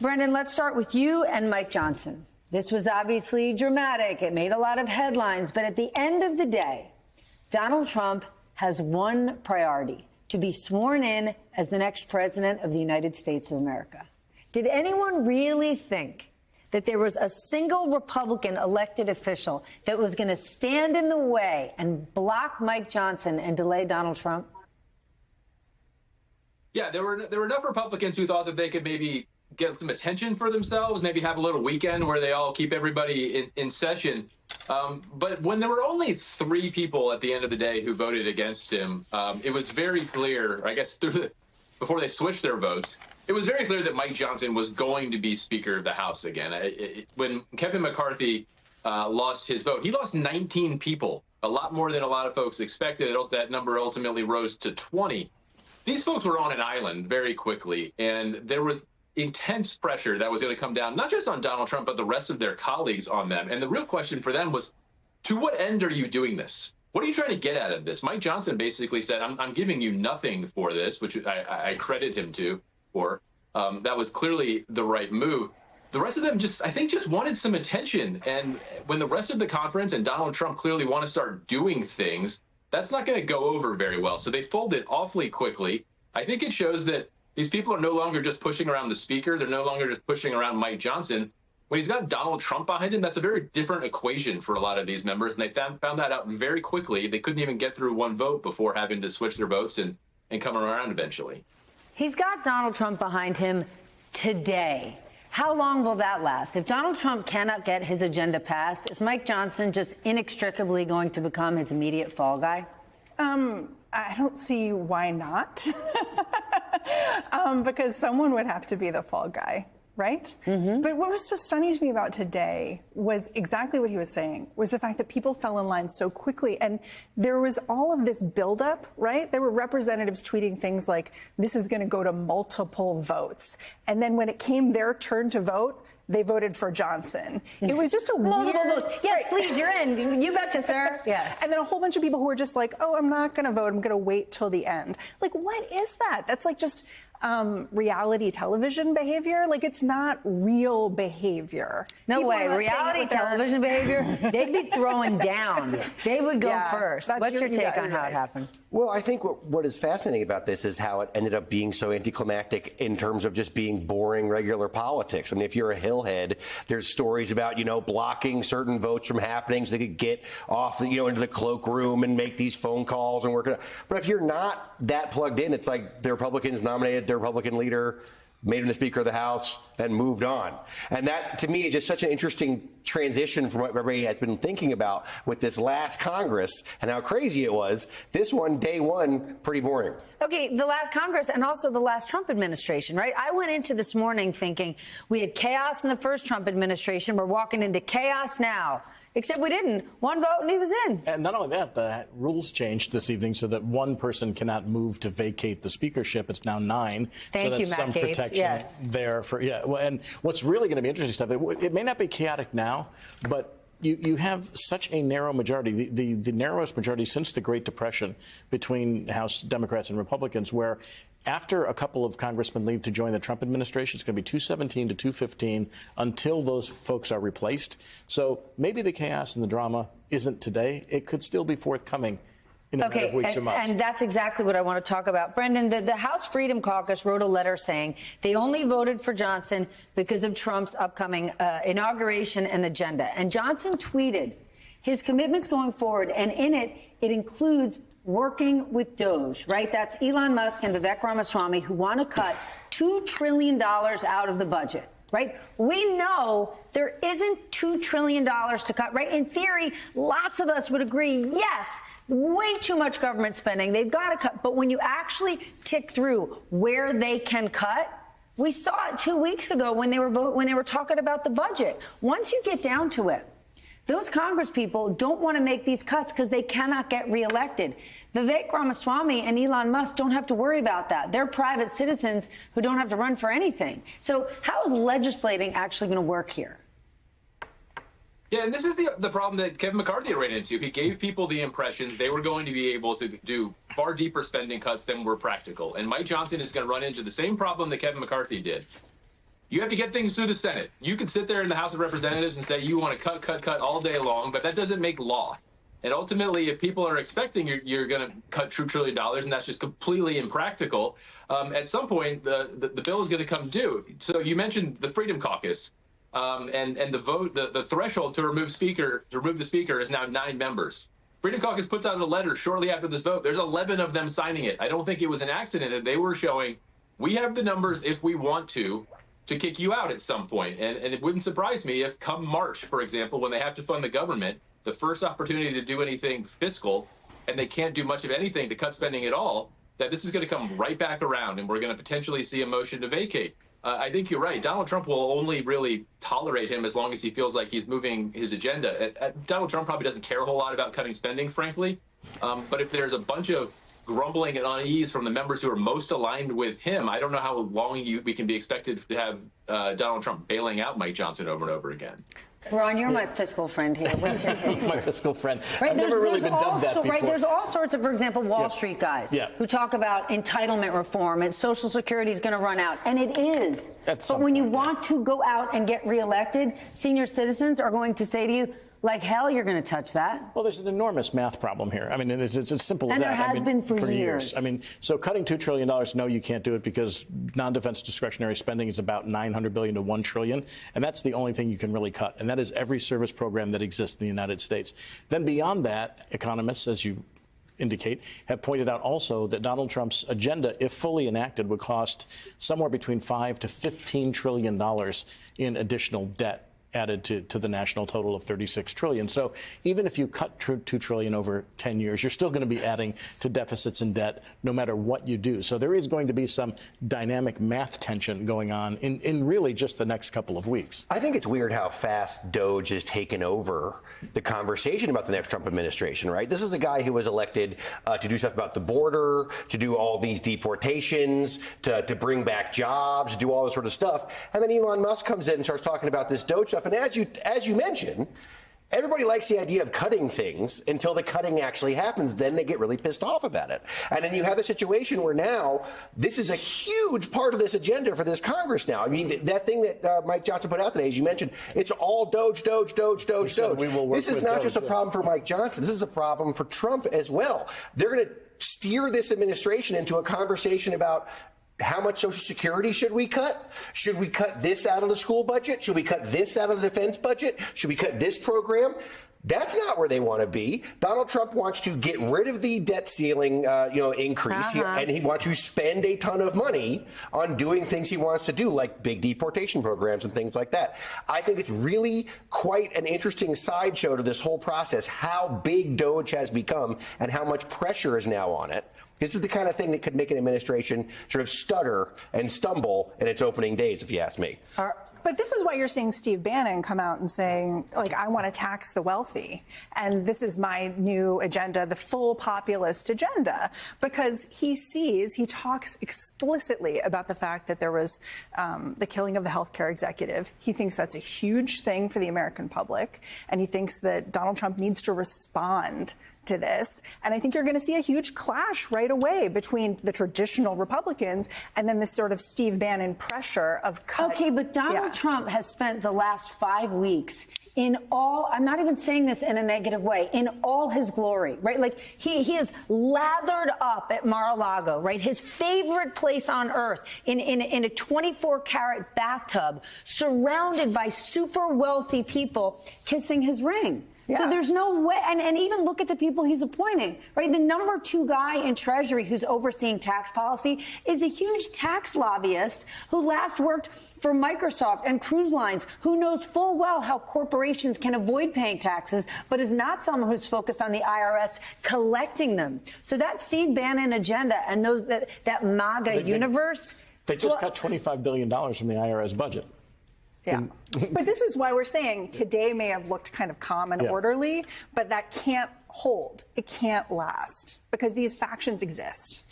Brendan, let's start with you and Mike Johnson. This was obviously dramatic. It made a lot of headlines. But at the end of the day, Donald Trump has one priority: to be sworn in as the next president of the United States of America. Did anyone really think that there was a single Republican elected official that was going to stand in the way and block Mike Johnson and delay Donald Trump? Yeah, there were enough Republicans who thought that they could maybe get some attention for themselves, maybe have a little weekend where they all keep everybody in session. But when there were only 3 people at the end of the day who voted against him, it was very clear, I guess, before they switched their votes, it was very clear that Mike Johnson was going to be Speaker of the House again. When Kevin McCarthy lost his vote, he lost 19 people, a lot more than a lot of folks expected. That number ultimately rose to 20. These folks were on an island very quickly, and there was intense pressure that was going to come down, not just on Donald Trump, but the rest of their colleagues on them. And the real question for them was, to what end are you doing this? What are you trying to get out of this? Mike Johnson basically said, I'm giving you nothing for this, which I credit him for. That was clearly the right move. The rest of them I think just wanted some attention. And when the rest of the conference and Donald Trump clearly want to start doing things, that's not going to go over very well. So they folded awfully quickly. I think it shows that these people are no longer just pushing around the speaker. They're no longer just pushing around Mike Johnson. When he's got Donald Trump behind him, that's a very different equation for a lot of these members. And they found that out very quickly. They couldn't even get through one vote before having to switch their votes and come around eventually. He's got Donald Trump behind him today. How long will that last? If Donald Trump cannot get his agenda passed, is Mike Johnson just inextricably going to become his immediate fall guy? I don't see why not. Because someone would have to be the fall guy, right? Mm-hmm. But what was so stunning to me about today was exactly what he was saying, was the fact that people fell in line so quickly. And there was all of this buildup, right? There were representatives tweeting things like, this is going to go to multiple votes. And then when it came their turn to vote, they voted for Johnson. It was just a multiple weird... votes. Yes, please, you're in. You betcha, sir. Yes. And then a whole bunch of people who were just like, oh, I'm not going to vote. I'm going to wait till the end. Like, what is that? That's like just reality television behavior. Like, it's not real behavior. No way. Reality television behavior? They'd be throwing down. They would go first. What's your take on how it happened? Well, I think what is fascinating about this is how it ended up being so anticlimactic in terms of just being boring, regular politics. I mean, if you're a hillhead, there's stories about, blocking certain votes from happening so they could get off, into the cloakroom and make these phone calls and work it out. But if you're not that plugged in, it's like the Republicans nominated their Republican leader, made him the Speaker of the House, and moved on. And that, to me, is just such an interesting transition from what everybody has been thinking about with this last Congress and how crazy it was. This one, day one, pretty boring. Okay, the last Congress and also the last Trump administration, right? I went into this morning thinking we had chaos in the first Trump administration. We're walking into chaos now. Except we didn't. One vote and he was in. And not only that, the rules changed this evening so that one person cannot move to vacate the speakership. It's now 9. Thank so you, Matt Gaetz. Some protection yes. there for Well, and what's really going to be interesting stuff. It may not be chaotic now, but you have such a narrow majority, the narrowest majority since the Great Depression between House Democrats and Republicans, where after a couple of congressmen leave to join the Trump administration, it's going to be 217 to 215 until those folks are replaced. So maybe the chaos and the drama isn't today. It could still be forthcoming in a matter of weeks or months. And that's exactly what I want to talk about. Brendan, the House Freedom Caucus wrote a letter saying they only voted for Johnson because of Trump's upcoming inauguration and agenda. And Johnson tweeted his commitments going forward, and in it includes working with DOJ, right? That's Elon Musk and Vivek Ramaswamy, who want to cut $2 trillion out of the budget, right? We know there isn't $2 trillion to cut, right? In theory, lots of us would agree, yes, way too much government spending. They've got to cut. But when you actually tick through where they can cut, we saw it 2 weeks ago when they were talking about the budget. Once you get down to it, those Congress people don't want to make these cuts because they cannot get reelected. Vivek Ramaswamy and Elon Musk don't have to worry about that. They're private citizens who don't have to run for anything. So how is legislating actually going to work here? Yeah, and this is the problem that Kevin McCarthy ran into. He gave people the impressions they were going to be able to do far deeper spending cuts than were practical. And Mike Johnson is going to run into the same problem that Kevin McCarthy did. You have to get things through the Senate. You can sit there in the House of Representatives and say you want to cut all day long, but that doesn't make law. And ultimately, if people are expecting you're going to cut $2 trillion, and that's just completely impractical, at some point the bill is going to come due. So you mentioned the Freedom Caucus, and the vote, the threshold to remove the speaker is now 9 members. Freedom Caucus puts out a letter shortly after this vote. There's 11 of them signing it. I don't think it was an accident that they were showing we have the numbers if we want to kick you out at some point. And it wouldn't surprise me if come March, for example, when they have to fund the government, the first opportunity to do anything fiscal, and they can't do much of anything to cut spending at all, that this is going to come right back around, and we're going to potentially see a motion to vacate. I think you're right. Donald Trump will only really tolerate him as long as he feels like he's moving his agenda. Donald Trump probably doesn't care a whole lot about cutting spending, frankly. But if there's a bunch of grumbling and unease from the members who are most aligned with him, I don't know how long we can be expected to have Donald Trump bailing out Mike Johnson over and over again. Ron, you're my fiscal friend here. What's your take? My fiscal friend. Right, I've never really been dubbed that before. Right, there's all sorts of, for example, Wall Street guys Yeah. who talk about entitlement reform and Social Security is going to run out, and it is. But when you want to go out and get reelected, senior citizens are going to say to you, like hell, you're going to touch that. Well, there's an enormous math problem here. I mean, it's as simple as And that. there has been for years. I mean, so cutting $2 trillion, no, you can't do it because non-defense discretionary spending is about $900 billion to $1 trillion, and that's the only thing you can really cut, and that is every service program that exists in the United States. Then beyond that, economists, as you indicate, have pointed out also that Donald Trump's agenda, if fully enacted, would cost somewhere between $5 to $15 trillion in additional debt added to the national total of $36 trillion. So even if you cut $2 trillion over 10 years, you're still going to be adding to deficits and debt no matter what you do. So there is going to be some dynamic math tension going on in really just the next couple of weeks. I think it's weird how fast Doge has taken over the conversation about the next Trump administration, right? This is a guy who was elected to do stuff about the border, to do all these deportations, to bring back jobs, to do all this sort of stuff. And then Elon Musk comes in and starts talking about this Doge stuff. And as you mentioned, everybody likes the idea of cutting things until the cutting actually happens. Then they get really pissed off about it. And then you have a situation where now this is a huge part of this agenda for this Congress now. I mean, that thing that Mike Johnson put out today, as you mentioned, it's all Doge, Doge, Doge, Doge, Doge. This is not just a problem for Mike Johnson. This is a problem for Trump as well. They're going to steer this administration into a conversation about how much Social Security should we cut? Should we cut this out of the school budget? Should we cut this out of the defense budget? Should we cut this program? That's not where they want to be. Donald Trump wants to get rid of the debt ceiling, increase, and he wants to spend a ton of money on doing things he wants to do, like big deportation programs and things like that. I think it's really quite an interesting sideshow to this whole process, how big Doge has become and how much pressure is now on it. This is the kind of thing that could make an administration sort of stutter and stumble in its opening days, if you ask me. But this is why you're seeing Steve Bannon come out and saying, like, I want to tax the wealthy. And this is my new agenda, the full populist agenda, because he talks explicitly about the fact that there was the killing of the healthcare executive. He thinks that's a huge thing for the American public. And he thinks that Donald Trump needs to respond to this. And I think you're going to see a huge clash right away between the traditional Republicans and then this sort of Steve Bannon pressure of cut. Okay, but Donald Trump has spent the last 5 weeks in all, I'm not even saying this in a negative way, in all his glory, right? Like he is lathered up at Mar-a-Lago, right? His favorite place on earth in a 24-karat bathtub surrounded by super wealthy people kissing his ring. Yeah. So there's no way, and even look at the people he's appointing, right? The number 2 guy in Treasury who's overseeing tax policy is a huge tax lobbyist who last worked for Microsoft and cruise lines, who knows full well how corporations can avoid paying taxes, but is not someone who's focused on the IRS collecting them. So that Steve Bannon agenda and that MAGA universe. They just cut $25 billion from the IRS budget. Yeah. But this is why we're saying today may have looked kind of calm and orderly, but that can't hold. It can't last because these factions exist.